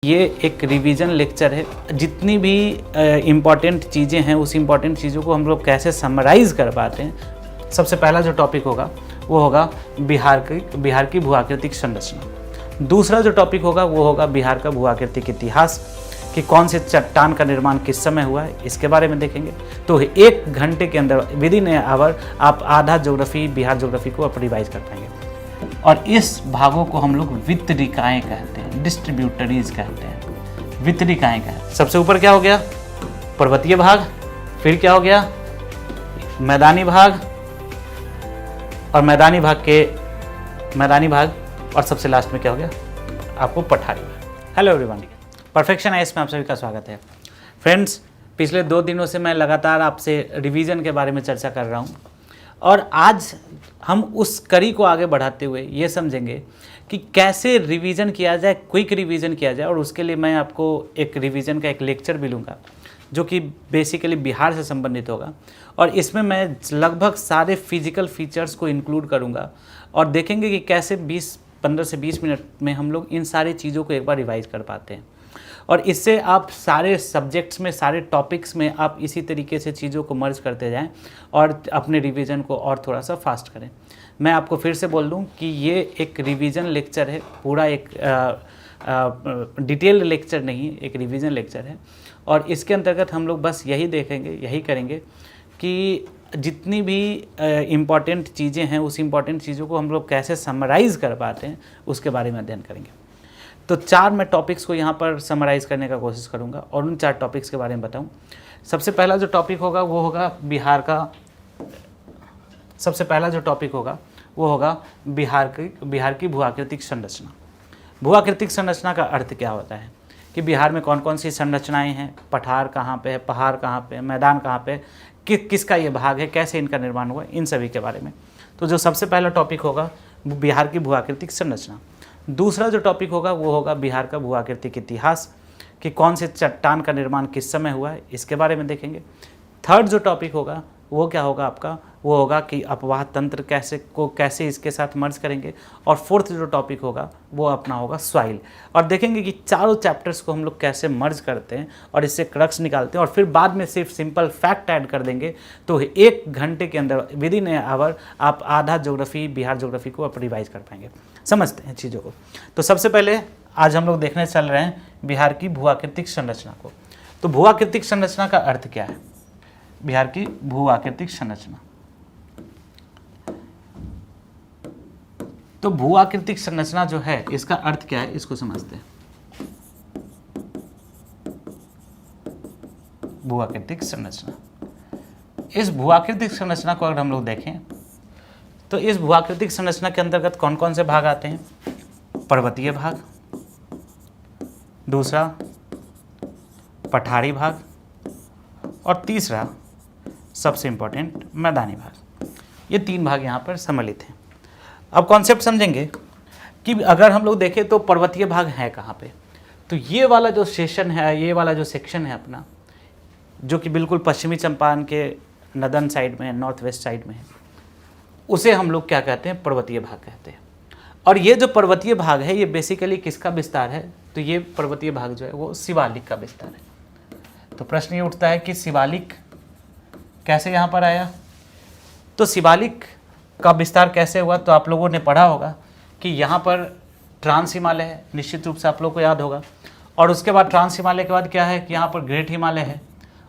ये एक revision lecture है। जितनी भी इम्पॉर्टेंट चीज़ें हैं उस इम्पॉर्टेंट चीज़ों को हम लोग कैसे समराइज़ कर पाते हैं। सबसे पहला जो टॉपिक होगा वो होगा बिहार की भू-आकृतिक संरचना। दूसरा जो टॉपिक होगा वो होगा बिहार का भू-आकृतिक इतिहास, कि कौन से चट्टान का निर्माण किस समय हुआ है, इसके बारे में देखेंगे। तो 1 घंटे के अंदर विद इन ए आवर आप आधा ज्योग्राफी, बिहार ज्योग्राफी को आप रिवाइज कर पाएंगे। और इस भागों को हम लोग वितरिकाएँ कहते हैं, डिस्ट्रीब्यूटरीज कहते हैं, वितरिकाएँ कहते हैं। सबसे ऊपर क्या हो गया? पर्वतीय भाग, फिर क्या हो गया? मैदानी भाग, और मैदानी भाग और सबसे लास्ट में क्या हो गया? आपको पठारी भाग। हेलो एवरीवन, परफेक्शन आईएएस में आप सभी का स्वागत है। फ्रेंड्स, पिछले 2 दिनों से मैं लगातार आपसे रिवीजन के बारे में चर्चा कर रहा हूँ, और आज हम उस कड़ी को आगे बढ़ाते हुए ये समझेंगे कि कैसे रिवीजन किया जाए, क्विक रिवीजन किया जाए। और उसके लिए मैं आपको एक रिवीजन का एक लेक्चर भी लूँगा जो कि बेसिकली बिहार से संबंधित होगा, और इसमें मैं लगभग सारे फिजिकल फीचर्स को इंक्लूड करूँगा और देखेंगे कि कैसे 15 से 20 मिनट में हम लोग इन सारी चीज़ों को एक बार रिवाइज कर पाते हैं। और इससे आप सारे सब्जेक्ट्स में, सारे टॉपिक्स में आप इसी तरीके से चीज़ों को मर्ज करते जाएं और अपने रिवीजन को और थोड़ा सा फास्ट करें। मैं आपको फिर से बोल दूं कि ये एक रिवीजन लेक्चर है, पूरा एक डिटेल्ड लेक्चर नहीं, एक रिवीजन लेक्चर है। और इसके अंतर्गत हम लोग बस यही देखेंगे, यही करेंगे कि जितनी भी इम्पॉर्टेंट चीज़ें हैं उस इम्पॉर्टेंट चीज़ों को हम लोग कैसे समराइज़ कर पाते हैं उसके बारे में अध्ययन करेंगे। तो 4 मैं टॉपिक्स को यहाँ पर समराइज़ करने का कोशिश करूँगा और उन 4 टॉपिक्स के बारे में बताऊँ। सबसे पहला जो टॉपिक होगा वो होगा बिहार की भू-आकृतिक संरचना। भू-आकृतिक संरचना का अर्थ क्या होता है कि बिहार में कौन कौन सी संरचनाएं हैं, पठार कहाँ पे है, पहाड़ कहाँ पे है, मैदान कहाँ पे, किसका ये भाग है, कैसे इनका निर्माण हुआ, इन सभी के बारे में। तो जो सबसे पहला टॉपिक होगा वो बिहार की भू-आकृतिक संरचना। दूसरा जो टॉपिक होगा वो होगा बिहार का भू-आकृतिक इतिहास, कि कौन से चट्टान का निर्माण किस समय हुआ है, इसके बारे में देखेंगे। थर्ड जो टॉपिक होगा वो क्या होगा आपका? वो होगा कि अपवाह तंत्र कैसे इसके साथ मर्ज करेंगे। और फोर्थ जो टॉपिक होगा वो अपना होगा सॉइल, और देखेंगे कि चारों चैप्टर्स को हम लोग कैसे मर्ज करते हैं और इससे क्रक्स निकालते हैं, और फिर बाद में सिर्फ सिंपल फैक्ट ऐड कर देंगे। तो 1 घंटे के अंदर विद इन ए आवर आप आधा ज्योग्राफी, बिहार ज्योग्राफी को आप रिवाइज कर पाएंगे। समझते हैं चीज़ों को। तो सबसे पहले आज हम लोग देखने चल रहे हैं बिहार की भू-आकृतिक संरचना को। तो भू-आकृतिक संरचना का अर्थ क्या है? बिहार की भू-आकृतिक संरचना। तो भू-आकृतिक संरचना जो है इसका अर्थ क्या है, इसको समझते हैं। भू-आकृतिक संरचना, इस भू-आकृतिक संरचना को अगर हम लोग देखें तो इस भू-आकृतिक संरचना के अंतर्गत कौन कौन से भाग आते हैं? पर्वतीय भाग, दूसरा पठारी भाग, और तीसरा सबसे इंपॉर्टेंट मैदानी भाग। ये 3 भाग यहाँ पर सम्मिलित हैं। अब कॉन्सेप्ट समझेंगे कि अगर हम लोग देखें तो पर्वतीय भाग है कहाँ पे। तो ये वाला जो सेशन है, ये वाला जो सेक्शन है अपना, जो कि बिल्कुल पश्चिमी चंपारण के नदन साइड में, नॉर्थ वेस्ट साइड में है, उसे हम लोग क्या कहते हैं? पर्वतीय भाग कहते हैं। और ये जो पर्वतीय भाग है ये बेसिकली किसका विस्तार है? तो ये पर्वतीय भाग जो है वो शिवालिक का विस्तार है। तो प्रश्न ये उठता है कि शिवालिक कैसे यहाँ पर आया? तो शिवालिक का विस्तार कैसे हुआ? तो आप लोगों ने पढ़ा होगा कि यहाँ पर ट्रांस हिमालय है, निश्चित रूप से आप लोगों को याद होगा। और उसके बाद ट्रांस हिमालय के बाद क्या है कि यहाँ पर ग्रेट हिमालय है,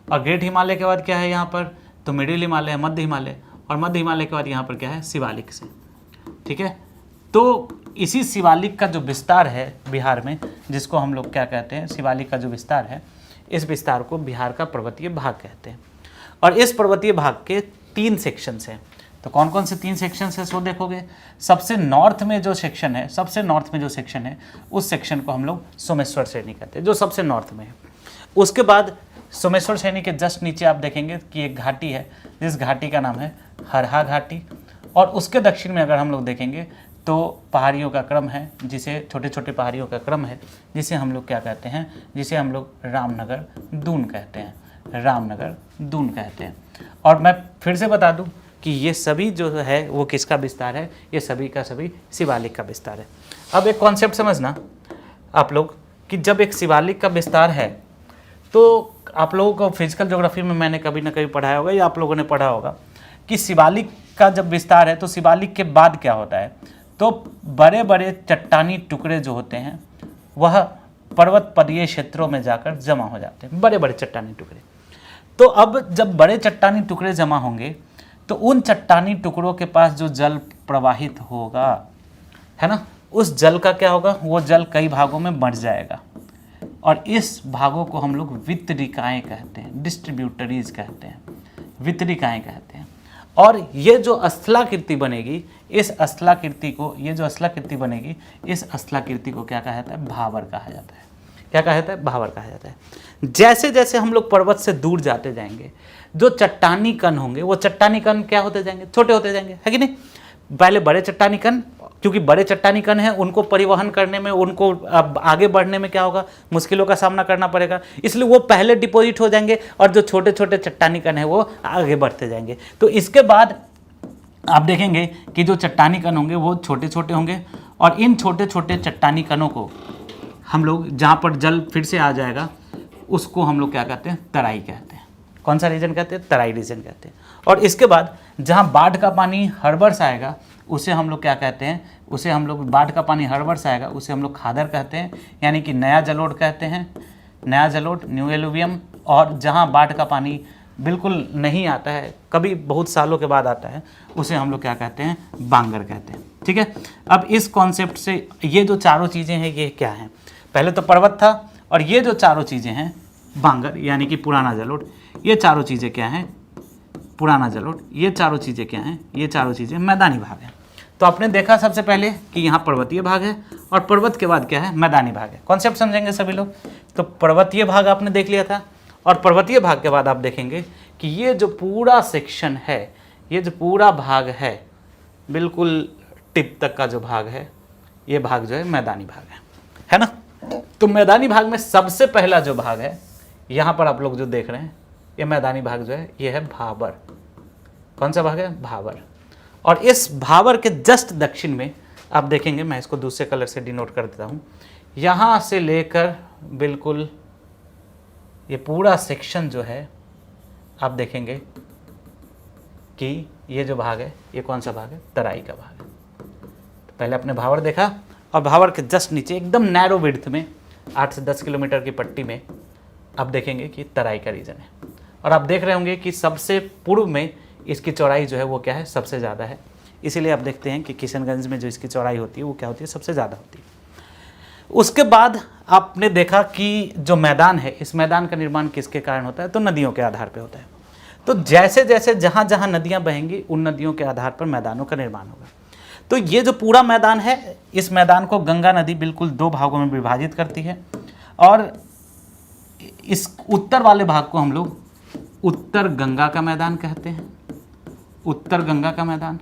और ग्रेट हिमालय के बाद क्या है यहाँ पर? तो मिडिल हिमालय है, मध्य हिमालय, और मध्य हिमालय के बाद यहाँ पर क्या है? शिवालिक से। ठीक है, तो इसी शिवालिक का जो विस्तार है बिहार में, जिसको हम लोग क्या कहते हैं? शिवालिक का जो विस्तार है, इस विस्तार को बिहार का पर्वतीय भाग कहते हैं। और इस पर्वतीय भाग के 3 सेक्शंस हैं। तो कौन कौन से 3 सेक्शंस हैं सो देखोगे। सबसे नॉर्थ में जो सेक्शन है, उस सेक्शन को हम लोग सोमेश्वर श्रेणी कहते हैं, जो सबसे नॉर्थ में है। उसके बाद सोमेश्वर श्रेणी के जस्ट नीचे आप देखेंगे कि एक घाटी है, जिस घाटी का नाम है हरहा घाटी। और उसके दक्षिण में अगर हम लोग देखेंगे तो पहाड़ियों का क्रम है, जिसे छोटे छोटे पहाड़ियों का क्रम है, जिसे हम लोग क्या कहते हैं? जिसे हम लोग रामनगर दून कहते हैं, रामनगर दून कहते हैं। और मैं फिर से बता दूं कि ये सभी जो है वो किसका विस्तार है? ये सभी का सभी शिवालिक का विस्तार है। अब एक कॉन्सेप्ट समझना आप लोग कि जब एक शिवालिक का विस्तार है तो आप लोगों को फिजिकल ज्योग्राफी में मैंने कभी ना कभी पढ़ाया होगा या आप लोगों ने पढ़ा होगा कि शिवालिक का जब विस्तार है तो शिवालिक के बाद क्या होता है, तो बड़े बड़े चट्टानी टुकड़े जो होते हैं वह पर्वत पदीय क्षेत्रों में जाकर जमा हो जाते हैं, बड़े बड़े चट्टानी टुकड़े। तो अब जब बड़े चट्टानी टुकड़े जमा होंगे तो उन चट्टानी टुकड़ों के पास जो जल प्रवाहित होगा, है ना, उस जल का क्या होगा, वो जल कई भागों में बढ़ जाएगा और इस भागों को हम लोग वितरिकाएँ कहते हैं, डिस्ट्रीब्यूटरीज कहते हैं, वितरिकाएँ कहते हैं। और ये जो स्थलाकृति बनेगी, इस स्थलाकृति को, ये जो स्थलाकृति बनेगी, इस स्थलाकृति को क्या कहा जाता है, भावर कहा जाता है। क्या कहा जाता है, भावर कहा जाता है। जैसे जैसे हम लोग पर्वत से दूर जाते जाएंगे, जो चट्टानी कण होंगे वो चट्टानी कण क्या होते जाएंगे, छोटे होते जाएंगे, है कि नहीं। पहले बड़े चट्टानी कण, क्योंकि बड़े चट्टानी कण हैं, उनको परिवहन करने में, उनको अब आगे बढ़ने में क्या होगा, मुश्किलों का सामना करना पड़ेगा, इसलिए वो पहले डिपॉजिट हो जाएंगे और जो छोटे छोटे चट्टानी कण हैं वो आगे बढ़ते जाएंगे। तो इसके बाद आप देखेंगे कि जो चट्टानी कण होंगे वो छोटे छोटे होंगे और इन छोटे छोटे चट्टानी कणों को हम लोग, जहाँ पर जल फिर से आ जाएगा, उसको हम लोग क्या कहते हैं, तराई कहते हैं। कौन सा रीजन कहते हैं, तराई रीजन कहते हैं। और इसके बाद जहाँ बाढ़ का पानी हर वर्ष आएगा उसे हम लोग क्या कहते हैं, उसे हम लोग, बाढ़ का पानी हर वर्ष आएगा उसे हम लोग खादर कहते हैं, यानी कि नया जलोढ़ कहते हैं, नया जलोढ़, न्यू एलुवियम। और जहाँ बाढ़ का पानी बिल्कुल नहीं आता है, कभी बहुत सालों के बाद आता है, उसे हम लोग क्या कहते हैं, बांगर कहते हैं। ठीक है, अब इस कॉन्सेप्ट से ये जो चारों चीज़ें हैं ये क्या हैं, पहले तो पर्वत था और ये जो चारों चीज़ें हैं, बांगर यानी कि पुराना जलोढ़, ये चारों चीज़ें क्या हैं, पुराना जलोढ़, ये चारों चीज़ें क्या हैं, ये चारों चीज़ें मैदानी भाग हैं। तो आपने देखा सबसे पहले कि यहाँ पर्वतीय भाग है और पर्वत के बाद क्या है, मैदानी भाग है। कॉन्सेप्ट समझेंगे सभी लोग। तो पर्वतीय भाग आपने देख लिया था और पर्वतीय भाग के बाद आप देखेंगे कि ये जो पूरा सेक्शन है, ये जो पूरा भाग है, बिल्कुल टिप तक का जो भाग है, ये भाग जो है मैदानी भाग है ना। तो मैदानी भाग में सबसे पहला जो भाग है, यहाँ पर आप लोग जो देख रहे हैं, ये मैदानी भाग जो है ये है भाबर। कौन सा भाग है, भाबर। और इस भाबर के जस्ट दक्षिण में आप देखेंगे, मैं इसको दूसरे कलर से डिनोट कर देता हूँ, यहाँ से लेकर बिल्कुल ये पूरा सेक्शन जो है आप देखेंगे कि ये जो भाग है ये कौन सा भाग है, तराई का भाग है। तो पहले आपने भावर देखा और भावर के जस्ट नीचे एकदम नैरो विड्थ में 8 से 10 किलोमीटर की पट्टी में आप देखेंगे कि तराई का रीजन है। और आप देख रहे होंगे कि सबसे पूर्व में इसकी चौड़ाई जो है वो क्या है, सबसे ज़्यादा है। इसीलिए आप देखते हैं कि किशनगंज में जो इसकी चौड़ाई होती है वो क्या होती है, सबसे ज़्यादा होती है। उसके बाद आपने देखा कि जो मैदान है, इस मैदान का निर्माण किसके कारण होता है, तो नदियों के आधार पर होता है। तो जैसे जैसे जहाँ जहाँ नदियाँ बहेंगी उन नदियों के आधार पर मैदानों का निर्माण होगा। तो ये जो पूरा मैदान है, इस मैदान को गंगा नदी बिल्कुल 2 भागों में विभाजित करती है और इस उत्तर वाले भाग को हम लोग उत्तर गंगा का मैदान कहते हैं, उत्तर गंगा का मैदान,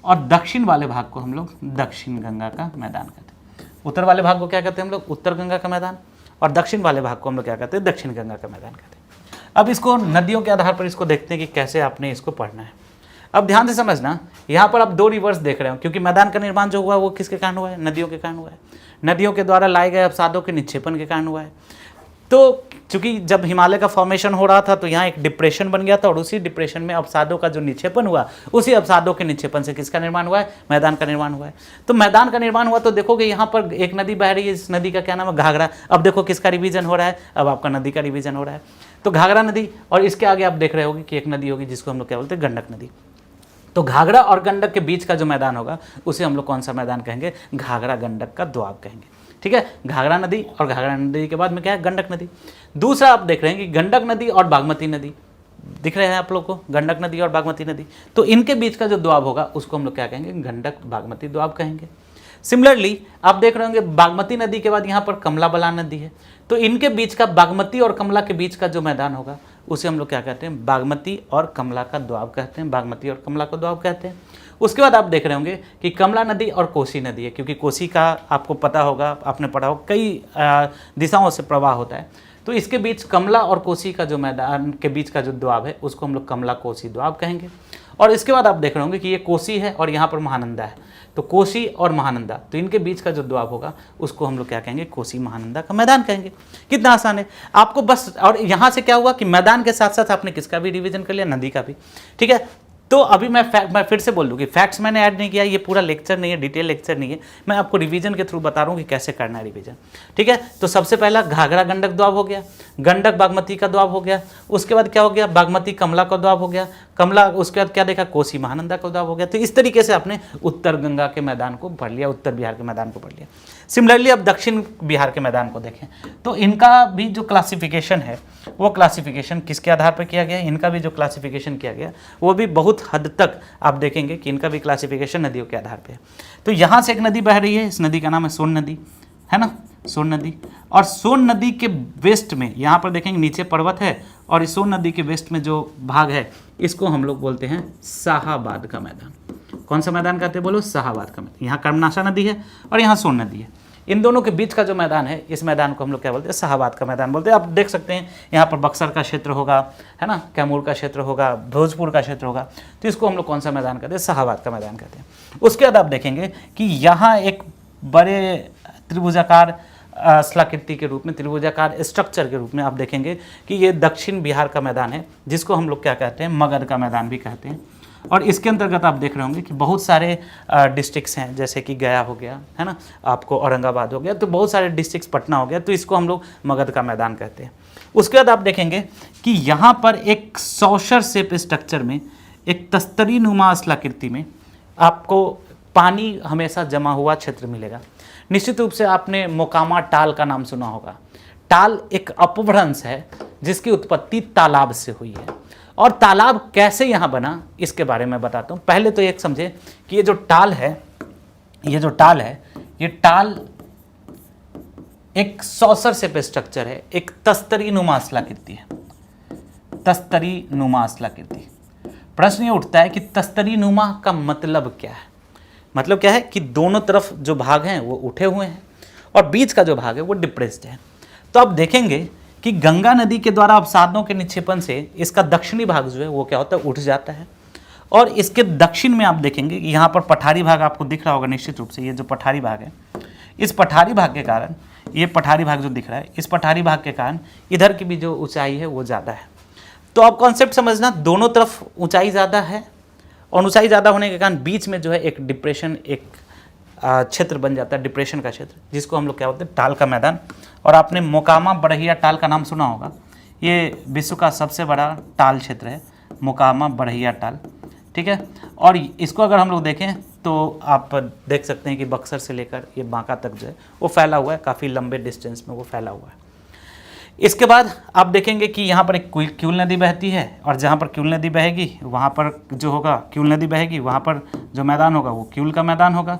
और दक्षिण वाले भाग को हम लोग दक्षिण गंगा का मैदान कहते हैं। उत्तर वाले भाग को क्या कहते हैं हम लोग, उत्तर गंगा का मैदान, और दक्षिण वाले भाग को हम लोग क्या कहते हैं, दक्षिण गंगा का मैदान कहते हैं। अब इसको नदियों के आधार पर इसको देखते हैं कि कैसे आपने इसको पढ़ना है। अब ध्यान से समझना, यहाँ पर आप 2 रिवर्स देख रहे हो, क्योंकि मैदान का निर्माण जो हुआ वो किसके कारण हुआ है, नदियों के कारण हुआ है। नदियों के द्वारा लाए गए अवसादों के निक्षेपण के कारण हुआ है। तो चूंकि जब हिमालय का फॉर्मेशन हो रहा था तो यहाँ एक डिप्रेशन बन गया था और उसी डिप्रेशन में अवसादों का जो निक्षेपण हुआ, उसी अवसादों के निक्षेपण से किसका निर्माण हुआ है, मैदान का निर्माण हुआ है। तो मैदान का निर्माण हुआ तो देखोगे यहाँ पर एक नदी बह रही है, इस नदी का क्या नाम है, घाघरा। अब देखो किसका रिवीजन हो रहा है, अब आपका नदी का रिवीजन हो रहा है। तो घाघरा नदी, और इसके आगे आप देख रहे होगे कि एक नदी होगी जिसको हम लोग क्या बोलते हैं, गंडक नदी। तो घाघरा और गंडक के बीच का जो मैदान होगा उसे हम लोग कौन सा मैदान कहेंगे, घाघरा गंडक का दोआब कहेंगे। ठीक है, घाघरा नदी, और घाघरा नदी के बाद में क्या है, गंडक नदी। दूसरा आप देख रहे हैं कि गंडक नदी और बागमती नदी दिख रहे हैं आप लोग को, गंडक नदी और बागमती नदी। तो इनके बीच का जो दोआब होगा उसको हम लोग क्या कहेंगे, गंडक बागमती दोआब कहेंगे। सिमिलरली आप देख रहे होंगे बागमती नदी के बाद यहाँ पर कमला बलान नदी है, तो इनके बीच का, बागमती और कमला के बीच का जो मैदान होगा उसे हम लोग क्या कहते हैं, बागमती और कमला का दोआब कहते हैं, बागमती और कमला का दोआब कहते हैं। उसके बाद आप देख रहे होंगे कि कमला नदी और कोसी नदी है, क्योंकि कोसी का आपको पता होगा, आपने पढ़ा होगा, कई दिशाओं से प्रवाह होता है। तो इसके बीच कमला और कोसी का जो मैदान के बीच का जो दोआब है उसको हम लोग कमला कोसी दोआब कहेंगे। और इसके बाद आप देख रहे होंगे कि ये कोसी है और यहाँ पर महानंदा है। तो कोसी और महानंदा, तो इनके बीच का जो दोआब होगा उसको हम लोग क्या कहेंगे, कोसी महानंदा का मैदान कहेंगे। कितना आसान है आपको बस। और यहाँ से क्या हुआ कि मैदान के साथ साथ आपने किसका भी रिवीजन कर लिया, नदी का भी। ठीक है, तो अभी मैं फिर से बोल दूँ कि फैक्ट्स मैंने ऐड नहीं किया, ये पूरा लेक्चर नहीं है, डिटेल लेक्चर नहीं है, मैं आपको रिवीजन के थ्रू बता रहा हूँ कि कैसे करना है रिवीजन। ठीक है, तो सबसे पहला घाघरा गंडक दोआब हो गया, गंडक बागमती का दोआब हो गया, उसके बाद क्या हो गया, बागमती कमला का दोआब हो गया, कमला उसके बाद क्या देखा, कोसी महानंदा का दोआब हो गया। तो इस तरीके से आपने उत्तर गंगा के मैदान को पढ़ लिया, उत्तर बिहार के मैदान को पढ़ लिया। सिमिलरली अब दक्षिण बिहार के मैदान को देखें तो इनका भी जो क्लासिफिकेशन है वो क्लासिफिकेशन किसके आधार पर किया गया, इनका भी जो क्लासिफिकेशन किया गया वो भी बहुत हद तक आप देखेंगे कि इनका भी क्लासिफिकेशन नदियों के आधार पे है। तो यहाँ से एक नदी बह रही है, इस नदी का नाम है सोन नदी, है ना, सोन नदी। और सोन नदी के वेस्ट में यहाँ पर देखेंगे नीचे पर्वत है, और इस सोन नदी के वेस्ट में जो भाग है इसको हम लोग बोलते हैं शाहाबाद का मैदान। कौन सा मैदान कहते हैं बोलो, शाहाबाद का मैदान। यहाँ कर्मनाशा नदी है और यहाँ सोन नदी है, इन दोनों के बीच का जो मैदान है इस मैदान को हम लोग क्या बोलते हैं, शाहाबाद का मैदान बोलते हैं। आप देख सकते हैं यहाँ पर बक्सर का क्षेत्र होगा, है ना, कैमूर का क्षेत्र होगा, भोजपुर का क्षेत्र होगा, तो इसको हम लोग कौन सा मैदान कहते हैं, शाहाबाद का मैदान कहते हैं। उसके बाद आप देखेंगे कि यहाँ एक बड़े त्रिभुजाकार शिलाकृति के रूप में, त्रिभुजाकार स्ट्रक्चर के रूप में आप देखेंगे कि ये दक्षिण बिहार का मैदान है, जिसको हम लोग क्या कहते हैं, मगध का मैदान भी कहते हैं। और इसके अंतर्गत आप देख रहे होंगे कि बहुत सारे डिस्ट्रिक्ट्स हैं, जैसे कि गया हो गया, है ना, आपको औरंगाबाद हो गया, तो बहुत सारे डिस्ट्रिक्ट्स, पटना हो गया, तो इसको हम लोग मगध का मैदान कहते हैं। उसके बाद आप देखेंगे कि यहाँ पर एक सॉशर शेप स्ट्रक्चर में, एक तस्तरी नुमा शिलाकृति में आपको पानी हमेशा जमा हुआ क्षेत्र मिलेगा। निश्चित रूप से आपने मोकामा टाल का नाम सुना होगा। टाल एक अपभ्रंश है जिसकी उत्पत्ति तालाब से हुई है, और तालाब कैसे यहाँ बना इसके बारे में बताता हूँ। पहले तो एक समझे कि ये जो टाल है, ये टाल एक सॉसर शेप स्ट्रक्चर है, एक तस्तरी नुमा शिलाकृति है, तस्तरी नुमा शिलाकृति। प्रश्न ये उठता है कि तस्तरी नुमा का मतलब क्या है। मतलब क्या है कि दोनों तरफ जो भाग हैं वो उठे हुए हैं और बीच का जो भाग है वो डिप्रेस्ड है। तो आप देखेंगे कि गंगा नदी के द्वारा अवसादों के निक्षेपण से इसका दक्षिणी भाग जो है वो क्या होता है, उठ जाता है। और इसके दक्षिण में आप देखेंगे कि यहाँ पर पठारी भाग आपको दिख रहा होगा निश्चित रूप से, ये जो पठारी भाग है, इस पठारी भाग के कारण, ये पठारी भाग जो दिख रहा है, इस पठारी भाग के कारण इधर की भी जो ऊंचाई है वो ज़्यादा है। तो आप कॉन्सेप्ट समझना, दोनों तरफ ऊंचाई ज़्यादा है, और ऊंचाई ज़्यादा होने के कारण बीच में जो है एक डिप्रेशन, एक क्षेत्र बन जाता है, डिप्रेशन का क्षेत्र, जिसको हम लोग क्या बोलते हैं, टाल का मैदान। और आपने मोकामा बड़हिया टाल का नाम सुना होगा, ये विश्व का सबसे बड़ा टाल क्षेत्र है, मोकामा बड़हिया टाल। ठीक है, और इसको अगर हम लोग देखें तो आप देख सकते हैं कि बक्सर से लेकर ये बांका तक जो है वो फैला हुआ है, काफ़ी लंबे डिस्टेंस में वो फैला हुआ है। इसके बाद आप देखेंगे कि यहाँ पर एक क्यूल नदी बहती है, और जहाँ पर क्यूल नदी बहेगी वहाँ पर जो होगा, क्यूल नदी बहेगी वहाँ पर जो मैदान होगा वो क्यूल का मैदान होगा,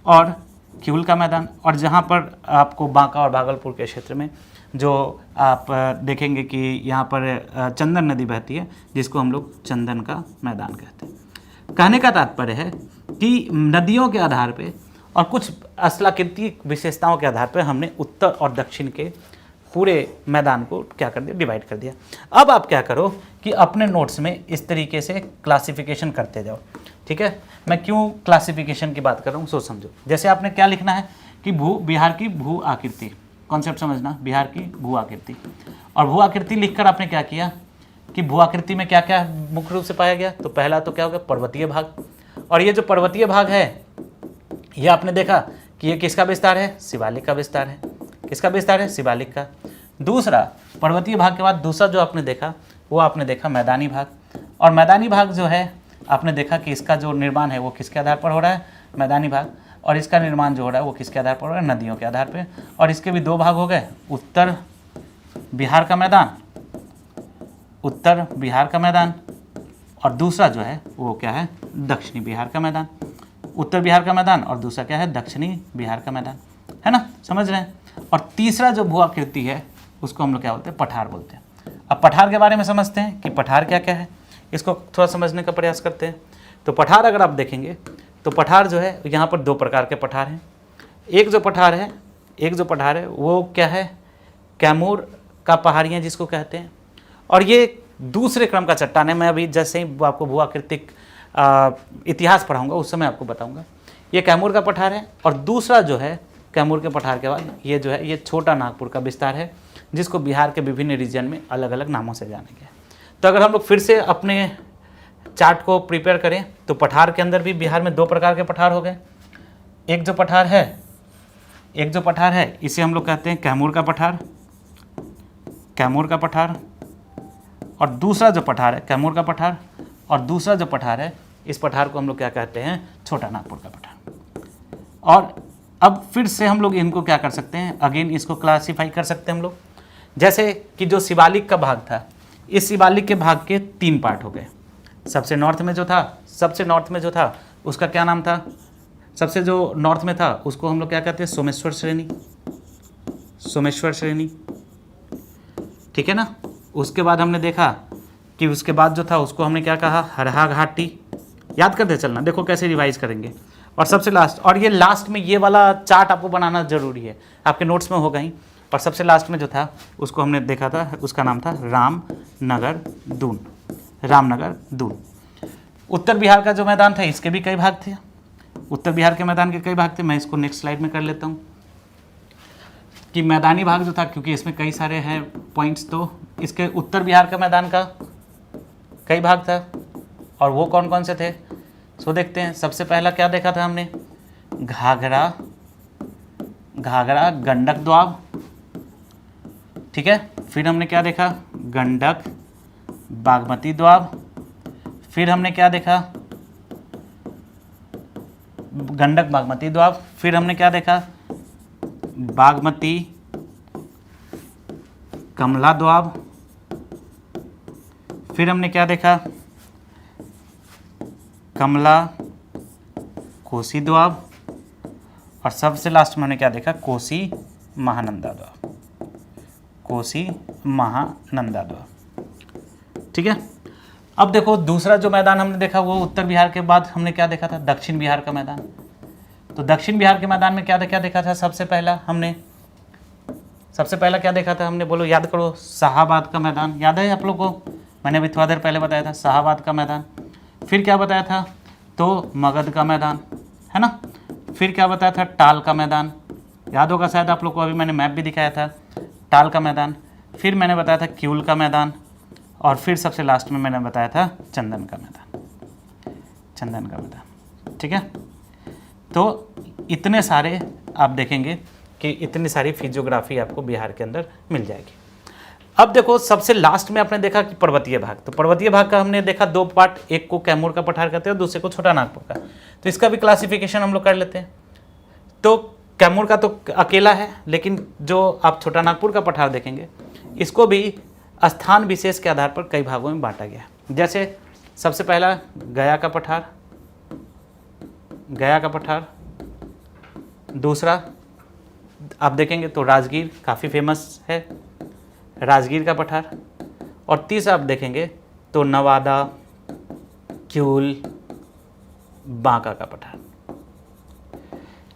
और क्यूल का मैदान। और जहाँ पर आपको बांका और भागलपुर के क्षेत्र में जो आप देखेंगे कि यहाँ पर चंदन नदी बहती है, जिसको हम लोग चंदन का मैदान कहते हैं। कहने का तात्पर्य है कि नदियों के आधार पे और कुछ शिलाकृतिक विशेषताओं के आधार पर हमने उत्तर और दक्षिण के पूरे मैदान को क्या कर दिया, डिवाइड कर दिया। अब आप क्या करो कि अपने नोट्स में इस तरीके से क्लासिफिकेशन करते जाओ। ठीक है, मैं क्यों क्लासिफिकेशन की बात कर रहा हूँ सोच समझो। जैसे आपने क्या लिखना है कि बिहार की भू आकृति, कॉन्सेप्ट समझना, बिहार की भू आकृति। और भू आकृति लिखकर आपने क्या किया कि भू आकृति में क्या क्या मुख्य रूप से पाया गया। तो पहला तो क्या हो गया, पर्वतीय भाग। और ये जो पर्वतीय भाग है ये आपने देखा कि ये किसका विस्तार है, शिवालिक का विस्तार है। किसका विस्तार है, शिवालिक का। दूसरा, पर्वतीय भाग के बाद दूसरा जो आपने देखा वो आपने देखा मैदानी भाग। और मैदानी भाग जो है आपने देखा कि इसका जो निर्माण है वो किसके आधार पर हो रहा है, मैदानी भाग। और इसका निर्माण जो हो रहा है वो किसके आधार पर हो रहा है, नदियों के आधार पर। और इसके भी दो भाग हो गए, उत्तर बिहार का मैदान, उत्तर बिहार का मैदान, और दूसरा जो है वो क्या है, दक्षिणी बिहार का मैदान। उत्तर बिहार का मैदान और दूसरा क्या है, दक्षिणी बिहार का मैदान, है ना, समझ रहे हैं। और तीसरा जो भू आकृति है उसको हम लोग क्या बोलते हैं, पठार बोलते हैं। अब पठार के बारे में समझते हैं कि पठार क्या क्या है, इसको थोड़ा समझने का प्रयास करते हैं। तो पठार अगर आप देखेंगे तो पठार जो है यहाँ पर दो प्रकार के पठार हैं। एक जो पठार है वो क्या है, कैमूर का पहाड़ियाँ जिसको कहते हैं, और ये दूसरे क्रम का चट्टान है। मैं अभी जैसे ही आपको भू आकृतिक इतिहास पढ़ाऊँगा उस समय आपको बताऊँगा। ये कैमूर का पठार है, और दूसरा जो है कैमूर के पठार के बाद ये जो है ये छोटा नागपुर का विस्तार है, जिसको बिहार के विभिन्न रीजन में अलग अलग नामों से जाना गया है। तो अगर हम लोग फिर से अपने चार्ट को प्रिपेयर करें तो पठार के अंदर भी बिहार में 2 प्रकार के पठार हो गए। एक जो पठार है इसे हम लोग कहते हैं कैमूर का पठार, और दूसरा जो पठार है कैमूर का पठार, और दूसरा जो पठार है इस पठार को हम लोग क्या कहते हैं, छोटा नागपुर का पठार। और अब फिर से हम लोग इनको क्या कर सकते हैं, अगेन इसको क्लासीफाई कर सकते हैं हम लोग। जैसे कि जो शिवालिक का भाग था, इस शिवालिक के भाग के 3 पार्ट हो गए। सबसे नॉर्थ में जो था उसका क्या नाम था, सबसे जो नॉर्थ में था उसको हम लोग क्या कहते हैं, सोमेश्वर श्रेणी, ठीक है ना। उसके बाद हमने देखा कि उसके बाद जो था उसको हमने क्या कहा, हरहा घाटी। याद करते चलना, देखो कैसे रिवाइज करेंगे। और सबसे लास्ट, और ये लास्ट में ये वाला चार्ट आपको बनाना जरूरी है, आपके नोट्स में होगा ही। और सबसे लास्ट में जो था उसको हमने देखा था, उसका नाम था रामनगर दून। उत्तर बिहार का जो मैदान था इसके भी कई भाग थे, उत्तर बिहार के मैदान के कई भाग थे। मैं इसको नेक्स्ट स्लाइड में कर लेता हूँ कि मैदानी भाग जो था, क्योंकि इसमें कई सारे हैं पॉइंट्स, तो इसके उत्तर बिहार का मैदान का कई भाग था, और वो कौन कौन से थे सो देखते हैं। सबसे पहला क्या देखा था हमने, घाघरा गंडक दोआब, ठीक है। फिर हमने क्या देखा, गंडक बागमती दोआब। फिर हमने क्या देखा, गंडक बागमती दोआब। फिर हमने क्या देखा, बागमती कमला दोआब। फिर हमने क्या देखा, कमला कोसी दोआब। और सबसे लास्ट में हमने क्या देखा, कोसी महानंदा दोआब, ठीक है। अब देखो दूसरा जो मैदान हमने देखा वो उत्तर बिहार के बाद हमने क्या देखा था, दक्षिण बिहार का मैदान। तो दक्षिण बिहार के मैदान में क्या देखा था, सबसे पहला क्या देखा था हमने, बोलो याद करो, शाहाबाद का मैदान। याद है आप लोग को, मैंने अभी थोड़ा देर पहले बताया था शाहाबाद का मैदान। फिर क्या बताया था, तो मगध का मैदान, है ना। फिर क्या बताया था, टाल का मैदान, याद होगा शायद आप लोग को, अभी मैंने मैप भी दिखाया था, टाल का मैदान। फिर मैंने बताया था क्यूल का मैदान, और फिर सबसे लास्ट में मैंने बताया था चंदन का मैदान, ठीक है। तो इतने सारे आप देखेंगे कि इतनी सारी फिजियोग्राफी आपको बिहार के अंदर मिल जाएगी। अब देखो सबसे लास्ट में आपने देखा कि पर्वतीय भाग, तो पर्वतीय भाग का हमने देखा 2 पार्ट, एक को कैमूर का पठार कहते हैं और दूसरे को छोटा नागपुर का। तो इसका भी क्लासिफिकेशन हम लोग कर लेते हैं। तो कैमूर का तो अकेला है, लेकिन जो आप छोटा नागपुर का पठार देखेंगे इसको भी स्थान विशेष के आधार पर कई भागों में बांटा गया है। जैसे सबसे पहला गया का पठार, दूसरा आप देखेंगे तो राजगीर काफ़ी फेमस है, राजगीर का पठार। और तीसरा आप देखेंगे तो नवादा, क्यूल, बांका का पठार,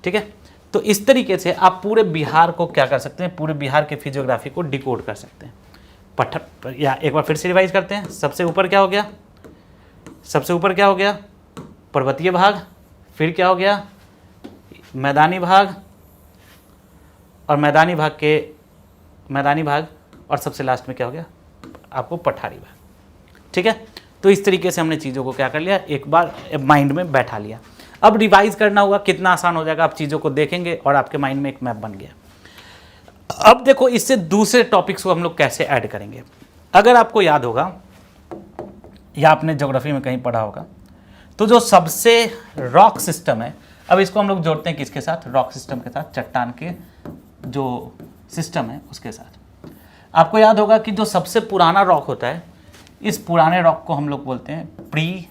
ठीक है। तो इस तरीके से आप पूरे बिहार को क्या कर सकते हैं, पूरे बिहार के फिजियोग्राफी को डिकोड कर सकते हैं। पठार या एक बार फिर से रिवाइज करते हैं। सबसे ऊपर क्या हो गया, पर्वतीय भाग। फिर क्या हो गया, मैदानी भाग, और मैदानी भाग, और सबसे लास्ट में क्या हो गया आपको, पठारी भाग, ठीक है। तो इस तरीके से हमने चीज़ों को क्या कर लिया, एक बार माइंड में बैठा लिया। अब रिवाइज करना होगा, कितना आसान हो जाएगा, आप चीज़ों को देखेंगे और आपके माइंड में एक मैप बन गया। अब देखो इससे दूसरे टॉपिक्स को हम लोग कैसे ऐड करेंगे। अगर आपको याद होगा या आपने ज्योग्राफी में कहीं पढ़ा होगा, तो जो सबसे रॉक सिस्टम है, अब इसको हम लोग जोड़ते हैं किसके साथ, रॉक सिस्टम के साथ, चट्टान के जो सिस्टम है उसके साथ। आपको याद होगा कि जो सबसे पुराना रॉक होता है, इस पुराने रॉक को हम लोग बोलते हैं प्री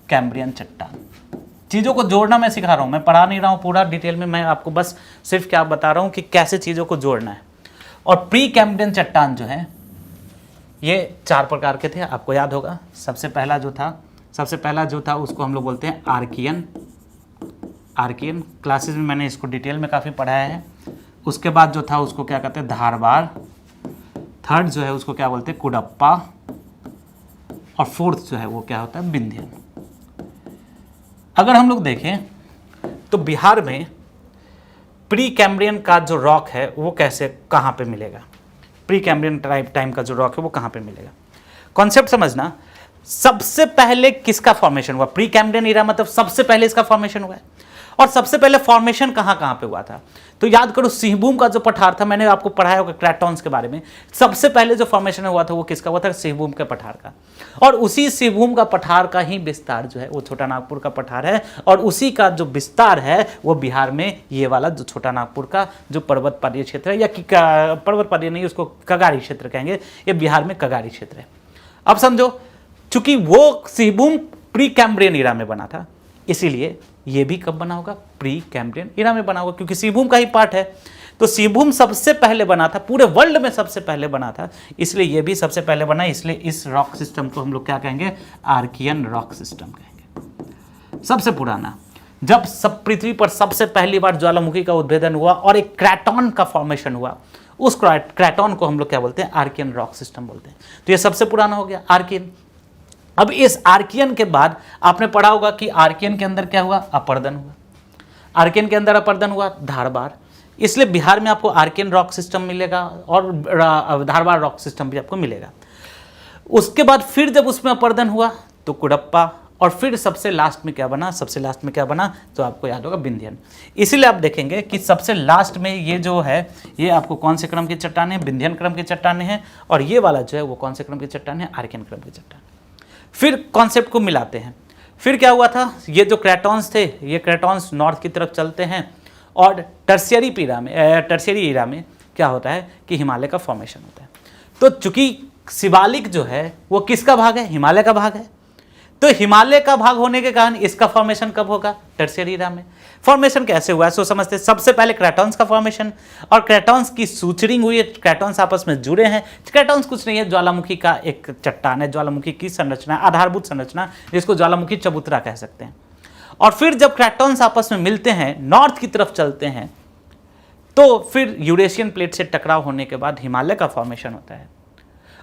कैम्ब्रियन चट्टान। चीज़ों को जोड़ना मैं सिखा रहा हूँ, मैं पढ़ा नहीं रहा हूँ पूरा डिटेल में, मैं आपको बस सिर्फ क्या बता रहा हूँ कि कैसे चीज़ों को जोड़ना है। और प्री कैम्ब्रियन चट्टान जो है ये 4 प्रकार के थे, आपको याद होगा। सबसे पहला जो था उसको हम लोग बोलते हैं आर्कियन। क्लासेस में मैंने इसको डिटेल में काफ़ी पढ़ाया है। उसके बाद जो था उसको क्या कहते हैं, धारबार। थर्ड जो है उसको क्या बोलते हैं, कुडप्पा। और फोर्थ जो है वो क्या होता है, विंध्यन। अगर हम लोग देखें तो बिहार में प्री कैम्ब्रियन का जो रॉक है वो कैसे, कहाँ पे मिलेगा, प्री कैम्ब्रियन टाइम का जो रॉक है वो कहाँ पे मिलेगा। कॉन्सेप्ट समझना, सबसे पहले किसका फॉर्मेशन हुआ, प्री कैम्ब्रियन इरा मतलब सबसे पहले इसका फॉर्मेशन हुआ है। और सबसे पहले फॉर्मेशन कहाँ पे हुआ था, तो याद करो सिंहभूम का जो पठार था, मैंने आपको पढ़ाया होगा क्रैटॉन्स के बारे में, सबसे पहले जो फॉर्मेशन हुआ था वो किसका हुआ था, सिंहभूम के पठार का। और उसी सिंहभूम का पठार का ही विस्तार जो है वो छोटा नागपुर का पठार है, और उसी का जो विस्तार है वो बिहार में ये वाला जो छोटा नागपुर का जो पर्वत पादीय क्षेत्र है, या पर्वत पादीय नहीं, उसको कगारी क्षेत्र कहेंगे, ये बिहार में कगारी क्षेत्र है। अब समझो, चूंकि वो सिंहभूम प्री कैम्ब्रियन इरा में बना था, इसीलिए ये भी कब बना होगा, प्री कैम्ब्रियन इरा में बना होगा, क्योंकि सिंहभूम का ही पार्ट है। तो सिंहभूम सबसे पहले बना था, पूरे वर्ल्ड में सबसे पहले बना था, इसलिए ये भी सबसे पहले बना, इसलिए इस रॉक सिस्टम को हम लोग क्या कहेंगे, आर्कियन रॉक सिस्टम कहेंगे। सबसे पुराना, जब सब पृथ्वी पर सबसे पहली बार ज्वालामुखी का उद्भेदन हुआ और एक क्रैटॉन का फॉर्मेशन हुआ, उस क्रैटॉन को हम लोग क्या बोलते हैं, आर्कियन रॉक सिस्टम बोलते हैं। तो ये सबसे पुराना हो गया आर्कियन। अब इस आर्कियन के बाद आपने पढ़ा होगा कि आर्कियन के अंदर क्या हुआ, अपर्दन हुआ। आर्कियन के अंदर अपर्दन हुआ धारबार, इसलिए बिहार में आपको आर्कियन रॉक सिस्टम मिलेगा और धारबार रॉक सिस्टम भी आपको मिलेगा। उसके बाद फिर जब उसमें अपर्दन हुआ तो कुडप्पा, और फिर सबसे लास्ट में क्या बना, सबसे लास्ट में क्या बना, तो आपको याद होगा विंध्यन। इसीलिए आप देखेंगे कि सबसे लास्ट में ये जो है ये आपको कौन से क्रम की चट्टाने हैं, विंध्यन क्रम की चट्टाने हैं, और ये वाला जो है वो कौन से क्रम की चट्टाने हैं, आर्कियन क्रम की चट्टान। फिर कॉन्सेप्ट को मिलाते हैं, फिर क्या हुआ था, ये जो क्रैटॉन्स थे, ये क्रैटॉन्स नॉर्थ की तरफ चलते हैं, और टर्शियरी इरा में क्या होता है कि हिमालय का फॉर्मेशन होता है। तो चूंकि शिवालिक जो है वो किसका भाग है, हिमालय का भाग है, तो हिमालय का भाग होने के कारण इसका फॉर्मेशन कब होगा, टर्शियरी इरा में। फॉर्मेशन कैसे हुआ है सो समझते हैं। सबसे पहले क्रैटॉन्स का फॉर्मेशन, और क्रैटॉन्स की सूचरिंग हुई है, क्रैटॉन्स आपस में जुड़े हैं। क्रैटॉन्स कुछ नहीं है, ज्वालामुखी का एक चट्टान है, ज्वालामुखी की संरचना, आधारभूत संरचना, जिसको ज्वालामुखी चबूतरा कह सकते हैं। और फिर जब क्रैटॉन्स आपस में मिलते हैं, नॉर्थ की तरफ चलते हैं, तो फिर यूरेशियन प्लेट से टकराव होने के बाद हिमालय का फॉर्मेशन होता है,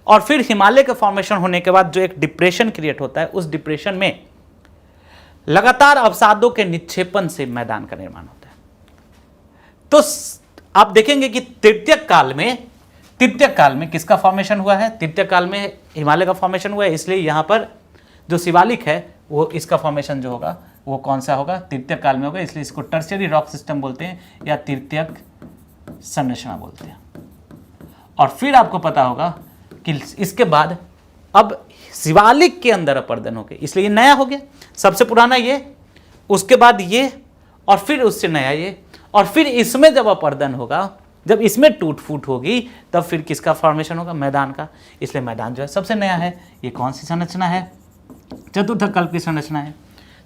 और फिर हिमालय का फॉर्मेशन होने के बाद जो एक डिप्रेशन क्रिएट होता है, उस डिप्रेशन में लगातार अवसादों के निक्षेपण से मैदान का निर्माण होता है। तो आप देखेंगे कि तृतीयक काल में किसका फॉर्मेशन हुआ है, तृतीयक काल में हिमालय का फॉर्मेशन हुआ है, इसलिए यहां पर जो शिवालिक है वो इसका फॉर्मेशन जो होगा वो कौन सा होगा, तृतीयक काल में होगा, इसलिए इसको टर्शियरी रॉक सिस्टम बोलते हैं या तृतीयक संरचना बोलते हैं। और फिर आपको पता होगा कि इसके बाद अब शिवालिक के अंदर अपर्दन हो गए, इसलिए ये नया हो गया, सबसे पुराना ये, उसके बाद ये, और फिर उससे नया ये, और फिर इसमें जब अपर्दन होगा, जब इसमें टूट फूट होगी, तब फिर किसका फॉर्मेशन होगा, मैदान का। इसलिए मैदान जो है सबसे नया है। ये कौन सी संरचना है, चतुर्थ कल्प की संरचना है।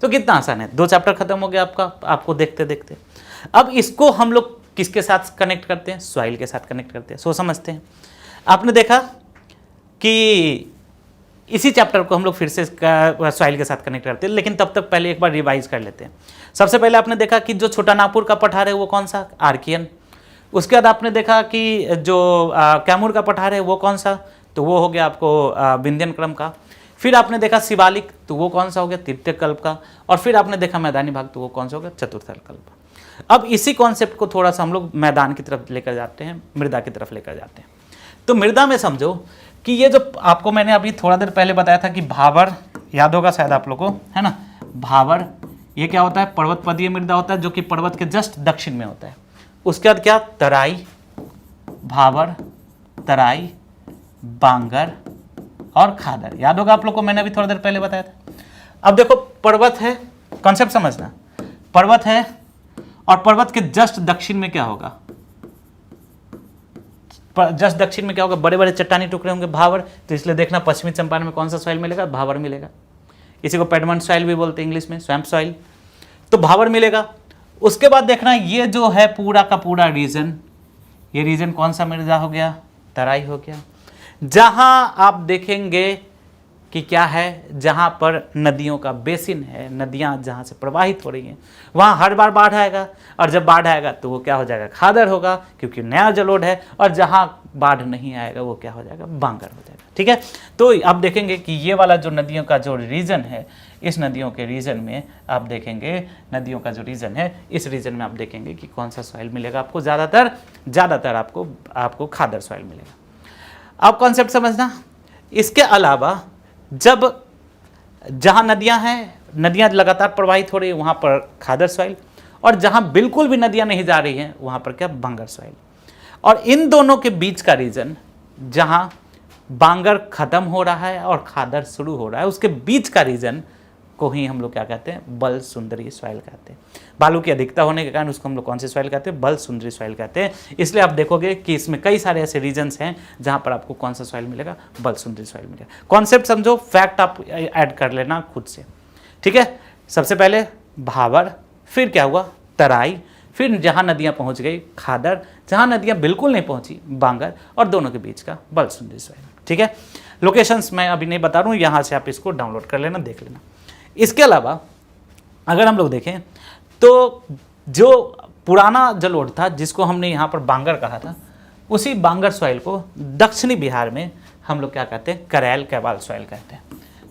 तो कितना आसान है, 2 चैप्टर खत्म हो गया आपको देखते देखते। अब इसको हम लोग किसके साथ कनेक्ट करते हैं, सॉइल के साथ कनेक्ट करते हैं। सो समझते हैं, आपने देखा कि इसी चैप्टर को हम लोग फिर से सॉइल के साथ कनेक्ट करते हैं, लेकिन तब तक पहले एक बार रिवाइज कर लेते हैं। सबसे पहले आपने देखा कि जो छोटा नागपुर का पठार है वो कौन सा, आर्कियन। उसके बाद आपने देखा कि जो कैमूर का पठार है वो कौन सा, तो वो हो गया आपको विंध्यन क्रम का। फिर आपने देखा शिवालिक, तो वो कौन सा हो गया, तृतीयक कल्प का। और फिर आपने देखा मैदानी भाग, तो वो कौन सा हो गया, चतुर्थ कल्प। अब इसी कॉन्सेप्ट को थोड़ा सा हम लोग मैदान की तरफ लेकर जाते हैं, मृदा की तरफ लेकर जाते हैं। तो मृदा में समझो कि ये जो आपको मैंने अभी थोड़ा देर पहले बताया था कि भावर, याद होगा शायद आप लोगों को, है ना, भावर, ये क्या होता है, पर्वत पदीय मृदा होता है, जो कि पर्वत के जस्ट दक्षिण में होता है। उसके बाद क्या, तराई, भावर, तराई, बांगर और खादर, याद होगा आप लोग को, मैंने अभी थोड़ा देर पहले बताया था। अब देखो पर्वत है, कॉन्सेप्ट समझना, पर्वत है और पर्वत के जस्ट दक्षिण में क्या होगा, जस्ट दक्षिण में क्या होगा, बड़े बड़े चट्टानी टुकड़े होंगे, भावर। तो इसलिए देखना पश्चिमी चंपारण में कौन सा सॉइल मिलेगा, भावर मिलेगा। इसी को पेडमंट सॉइल भी बोलते हैं इंग्लिश में, स्वैम्प सॉइल। तो भावर मिलेगा। उसके बाद देखना ये जो है पूरा का पूरा रीजन, ये रीजन कौन सा मृदा हो गया, तराई हो गया। जहां आप देखेंगे कि क्या है, जहाँ पर नदियों का बेसिन है, नदियाँ जहाँ से प्रवाहित हो रही हैं, वहाँ हर बार बाढ़ आएगा, और जब बाढ़ आएगा तो वो क्या हो जाएगा, खादर होगा, क्योंकि नया जलोढ़ है। और जहाँ बाढ़ नहीं आएगा वो क्या हो जाएगा, बांगर हो जाएगा। ठीक है, तो अब देखेंगे कि ये वाला जो नदियों का जो रीजन है, इस नदियों के रीजन में आप देखेंगे, नदियों का जो रीजन है, इस रीजन में आप देखेंगे कि कौन सा सॉइल मिलेगा आपको, ज़्यादातर आपको खादर सॉइल मिलेगा। अब कॉन्सेप्ट समझना। इसके अलावा जब जहाँ नदियाँ हैं, नदियाँ लगातार प्रवाहित हो रही है, वहाँ पर खादर सॉइल, और जहाँ बिल्कुल भी नदियाँ नहीं जा रही हैं वहाँ पर क्या, बांगर सॉइल। और इन दोनों के बीच का रीजन, जहाँ बांगर खत्म हो रहा है और खादर शुरू हो रहा है, उसके बीच का रीजन को ही हम लोग क्या कहते हैं, बल सुंदरी सॉइल कहते हैं। बालू की अधिकता होने के कारण उसको हम लोग कौन सी सॉइल कहते हैं, बल सुंदरी सॉइल कहते हैं। इसलिए आप देखोगे कि इसमें कई सारे ऐसे रीजन्स हैं जहां पर आपको कौन सा सॉइल मिलेगा, बल सुंदरी सॉइल मिलेगा। कॉन्सेप्ट समझो, फैक्ट आप ऐड कर लेना खुद से। ठीक है, सबसे पहले भावर, फिर क्या हुआ, तराई, फिर जहां नदियां पहुंच गई खादर, जहां नदियां बिल्कुल नहीं पहुंची बांगर, और दोनों के बीच का बल सुंदरी सॉइल। ठीक है, लोकेशंस मैं अभी नहीं बता रहा हूं, यहां से आप इसको डाउनलोड कर लेना, देख लेना। इसके अलावा अगर हम लोग देखें तो जो पुराना जलोढ़ था, जिसको हमने यहाँ पर बांगर कहा था, उसी बांगर सॉइल को दक्षिणी बिहार में हम लोग क्या कहते हैं, करैल कैवाल सॉइल कहते हैं।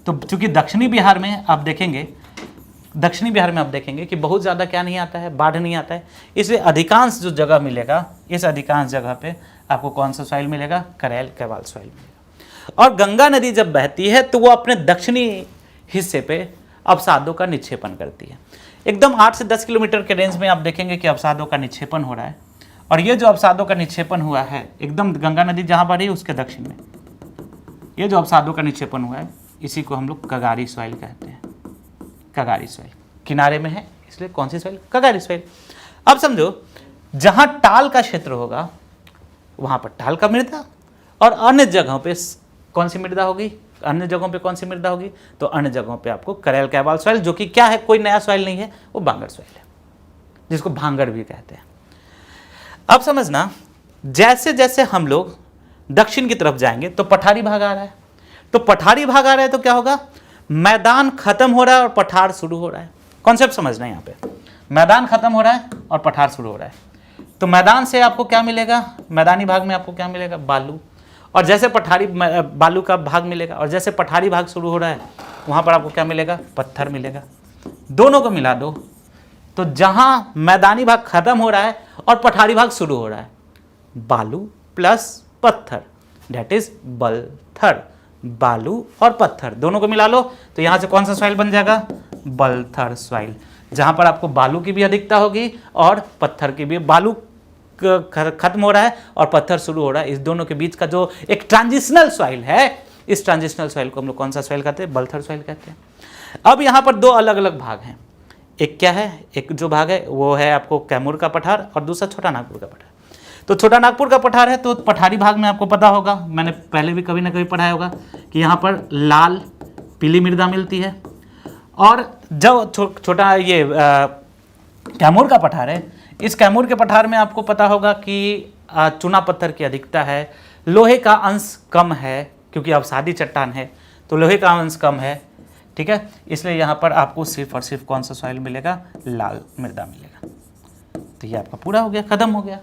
तो चूंकि दक्षिणी बिहार में आप देखेंगे कि बहुत ज़्यादा क्या नहीं आता है, बाढ़ नहीं आता है, इसलिए अधिकांश जो जगह मिलेगा, इस अधिकांश जगह पे आपको कौन सा सॉइल मिलेगा, करैल कैवाल सॉइल मिलेगा। और गंगा नदी जब बहती है तो वो अपने दक्षिणी हिस्से पे अवसादों का निक्षेपण करती है। एकदम 8 से 10 किलोमीटर के रेंज में आप देखेंगे कि अवसादों का निक्षेपण हो रहा है, और ये जो अवसादों का निक्षेपण हुआ है एकदम गंगा नदी जहाँ बढ़ी उसके दक्षिण में, ये जो अवसादों का निक्षेपण हुआ है, इसी को हम लोग कगारी सॉइल कहते हैं। कगारी सॉइल किनारे में है, इसलिए कौन सी सॉइल, कगारी सॉइल। अब समझो, जहाँ टाल का क्षेत्र होगा वहाँ पर टाल का मृदा, और अन्य जगहों पर कौन सी मृदा होगी, अन्य जगहों पे कौन सी मृदा होगी, तो अन्य जगहों पे आपको करैल कैवाल सॉइल, जो कि क्या है, कोई नया सॉइल नहीं है, वो बांगर सॉइल है, जिसको भांगर भी कहते हैं। अब समझना, जैसे जैसे हम लोग दक्षिण की तरफ जाएंगे तो पठारी भाग आ रहा है, तो पठारी भाग आ रहा है तो क्या होगा, मैदान खत्म हो रहा है और पठार शुरू हो रहा है। कॉन्सेप्ट समझना, यहाँ पे मैदान खत्म हो रहा है और पठार शुरू हो रहा है। तो मैदान से आपको क्या मिलेगा, मैदानी भाग में आपको क्या मिलेगा, बालू, और जैसे पठारी बालू का भाग मिलेगा, और जैसे पठारी भाग शुरू हो रहा है वहाँ पर आपको क्या मिलेगा, पत्थर मिलेगा। दोनों को मिला दो तो जहाँ मैदानी भाग खत्म हो रहा है और पठारी भाग शुरू हो रहा है, बालू प्लस पत्थर, दैट इज बलथर। बालू और पत्थर दोनों को मिला लो तो यहाँ से कौन सा सॉइल बन जाएगा, बलथर सॉइल, जहाँ पर आपको बालू की भी अधिकता होगी और पत्थर की भी। बालू खत्म हो रहा है और पत्थर शुरू हो रहा है, इस दोनों के बीच का जो एक ट्रांजिशनल सॉइल है, इस ट्रांजिशनल सॉइल को हम लोग कौन सा सॉइल कहते हैं, बलथर सॉइल कहते हैं। अब यहाँ पर दो अलग अलग भाग हैं, एक क्या है, एक जो भाग है वो है आपको कैमूर का पठार, और दूसरा छोटा नागपुर का पठार। तो छोटा नागपुर का पठार है तो पठारी भाग में आपको पता होगा, मैंने पहले भी कभी ना कभी पढ़ाया होगा कि यहाँ पर लाल पीली मृदा मिलती है, और जब छोटा ये कैमूर का पठार है, इस कैमूर के पठार में आपको पता होगा कि चूना पत्थर की अधिकता है, लोहे का अंश कम है, क्योंकि अवसादी चट्टान है तो लोहे का अंश कम है। ठीक है, इसलिए यहाँ पर आपको सिर्फ और सिर्फ कौन सा सॉइल मिलेगा, लाल मृदा मिलेगा। तो ये आपका पूरा हो गया, खत्म हो गया।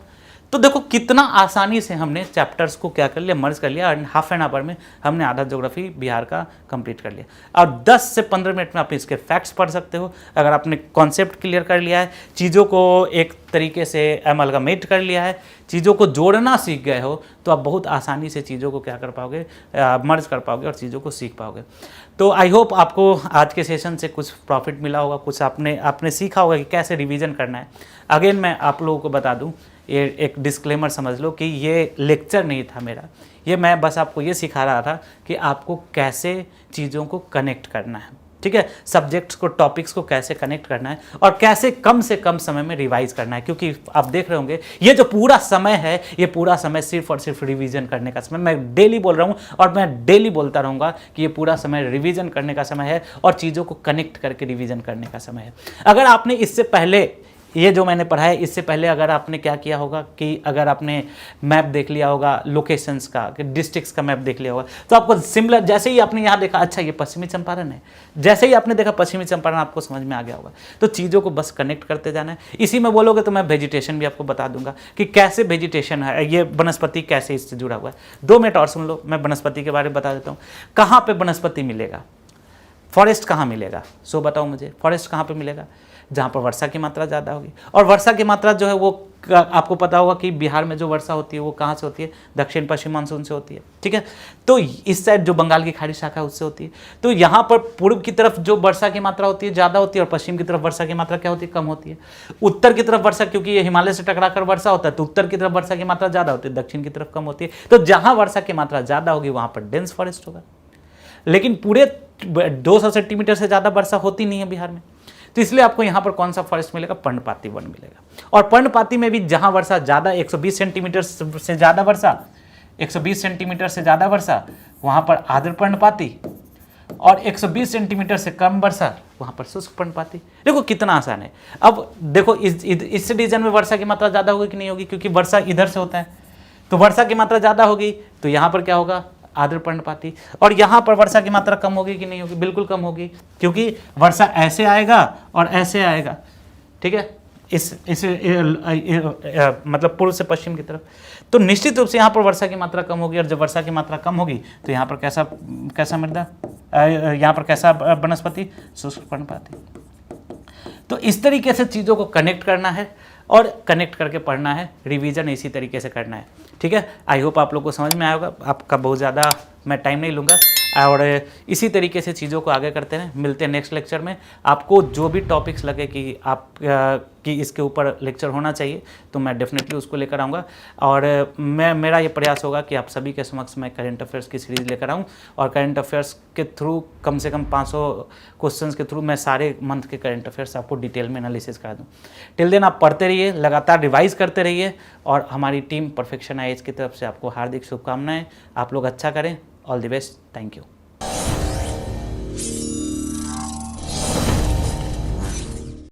तो देखो कितना आसानी से हमने चैप्टर्स को क्या कर लिया, मर्ज कर लिया, और हाफ एन आवर में हमने आधा ज्योग्राफी बिहार का कंप्लीट कर लिया। और 10 से 15 मिनट में आप इसके फैक्ट्स पढ़ सकते हो। अगर आपने कॉन्सेप्ट क्लियर कर लिया है, चीज़ों को एक तरीके से अमलगमेट कर लिया है, चीज़ों को जोड़ना सीख गए हो, तो आप बहुत आसानी से चीज़ों को क्या कर पाओगे, मर्ज कर पाओगे और चीज़ों को सीख पाओगे। तो आई होप आपको आज के सेशन से कुछ प्रॉफिट मिला होगा, कुछ आपने सीखा होगा कि कैसे रिवीजन करना है। अगेन मैं आप लोगों को बता दूं, ये एक डिस्क्लेमर समझ लो कि ये लेक्चर नहीं था मेरा, ये मैं बस आपको ये सिखा रहा था कि आपको कैसे चीज़ों को कनेक्ट करना है। ठीक है, सब्जेक्ट्स को, टॉपिक्स को कैसे कनेक्ट करना है और कैसे कम से कम समय में रिवाइज करना है, क्योंकि आप देख रहे होंगे ये जो पूरा समय है, ये पूरा समय सिर्फ और सिर्फ रिवीजन करने का समय। मैं डेली बोल रहा हूँ और मैं डेली बोलता रहूँगा कि ये पूरा समय रिवीजन करने का समय है और चीज़ों को कनेक्ट करके रिवीजन करने का समय है। अगर आपने इससे पहले ये जो मैंने पढ़ा है, इससे पहले अगर आपने क्या किया होगा कि अगर आपने मैप देख लिया होगा लोकेशंस का, कि डिस्ट्रिक्ट्स का मैप देख लिया होगा, तो आपको सिमिलर, जैसे ही आपने यहाँ देखा अच्छा ये पश्चिमी चंपारण है, जैसे ही आपने देखा पश्चिमी चंपारण, आपको समझ में आ गया होगा। तो चीज़ों को बस कनेक्ट करते जाना है। इसी में बोलोगे तो मैं वेजिटेशन भी आपको बता दूंगा कि कैसे वेजिटेशन है, ये वनस्पति कैसे इससे जुड़ा हुआ है। 2 मिनट और सुन लो, मैं वनस्पति के बारे में बता देता हूँ। कहाँ पर वनस्पति मिलेगा, फॉरेस्ट कहाँ मिलेगा, सो बताओ मुझे, फॉरेस्ट कहाँ पे मिलेगा? जहाँ पर वर्षा की मात्रा ज़्यादा होगी। और वर्षा की मात्रा जो है वो आपको पता होगा कि बिहार में जो वर्षा होती है वो कहाँ से होती है? दक्षिण पश्चिम मानसून से होती है, ठीक है। तो इस साइड जो बंगाल की खाड़ी शाखा है उससे होती है। तो यहाँ पर पूर्व की तरफ जो वर्षा की मात्रा होती है ज़्यादा होती है, और पश्चिम की तरफ वर्षा की मात्रा क्या होती है? कम होती है। उत्तर की तरफ वर्षा, क्योंकि ये हिमालय से टकराकर वर्षा होता है, तो उत्तर की तरफ वर्षा की मात्रा ज़्यादा होती है, दक्षिण की तरफ कम होती है। तो जहाँ वर्षा की मात्रा ज़्यादा होगी वहाँ पर डेंस फॉरेस्ट होगा। लेकिन पूरे 200 सेंटीमीटर से ज़्यादा वर्षा होती नहीं है बिहार में, तो इसलिए आपको यहाँ पर कौन सा फॉरेस्ट मिलेगा? पर्णपाती वन मिलेगा। और पर्णपाती में भी जहाँ वर्षा ज़्यादा, 120 सेंटीमीटर से ज़्यादा वर्षा, 120 सेंटीमीटर से ज़्यादा वर्षा, वहाँ पर आर्द्र पर्णपाती, और 120 सेंटीमीटर से कम वर्षा, वहाँ पर शुष्क पर्णपाती। देखो कितना आसान है। अब देखो इस रीजन में वर्षा की मात्रा ज़्यादा होगी कि नहीं होगी? क्योंकि वर्षा इधर से होता है, तो वर्षा की मात्रा ज़्यादा होगी, तो यहाँ पर क्या होगा? आर्द्र पर्णपाती। और यहाँ पर वर्षा की मात्रा कम होगी कि नहीं होगी? बिल्कुल कम होगी, क्योंकि वर्षा ऐसे आएगा और ऐसे आएगा, ठीक है, मतलब पूर्व से पश्चिम की तरफ। तो निश्चित रूप से यहाँ पर वर्षा की मात्रा कम होगी, और जब वर्षा की मात्रा कम होगी तो यहाँ पर कैसा मृदा, यहाँ पर कैसा वनस्पति? शुष्क पर्णपाती। तो इस तरीके से चीज़ों को कनेक्ट करना है और कनेक्ट करके पढ़ना है, रिवीजन इसी तरीके से करना है, ठीक है। आई होप आप लोग को समझ में आया होगा। आपका बहुत ज़्यादा मैं टाइम नहीं लूँगा, और इसी तरीके से चीज़ों को आगे करते हैं। मिलते हैं नेक्स्ट लेक्चर में। आपको जो भी टॉपिक्स लगे कि आप कि इसके ऊपर लेक्चर होना चाहिए, तो मैं डेफिनेटली उसको लेकर आऊँगा। और मेरा ये प्रयास होगा कि आप सभी के समक्ष मैं करंट अफेयर्स की सीरीज़ लेकर आऊँ, और करंट अफेयर्स के थ्रू कम से कम 500 क्वेश्चंस के थ्रू मैं सारे मंथ के करंट अफेयर्स आपको डिटेल में एनालिसिस करा दूँ। टिल देन आप पढ़ते रहिए, लगातार रिवाइज करते रहिए, और हमारी टीम परफेक्शन आईएएस की तरफ से आपको हार्दिक शुभकामनाएं। आप लोग अच्छा करें। All the best. Thank you.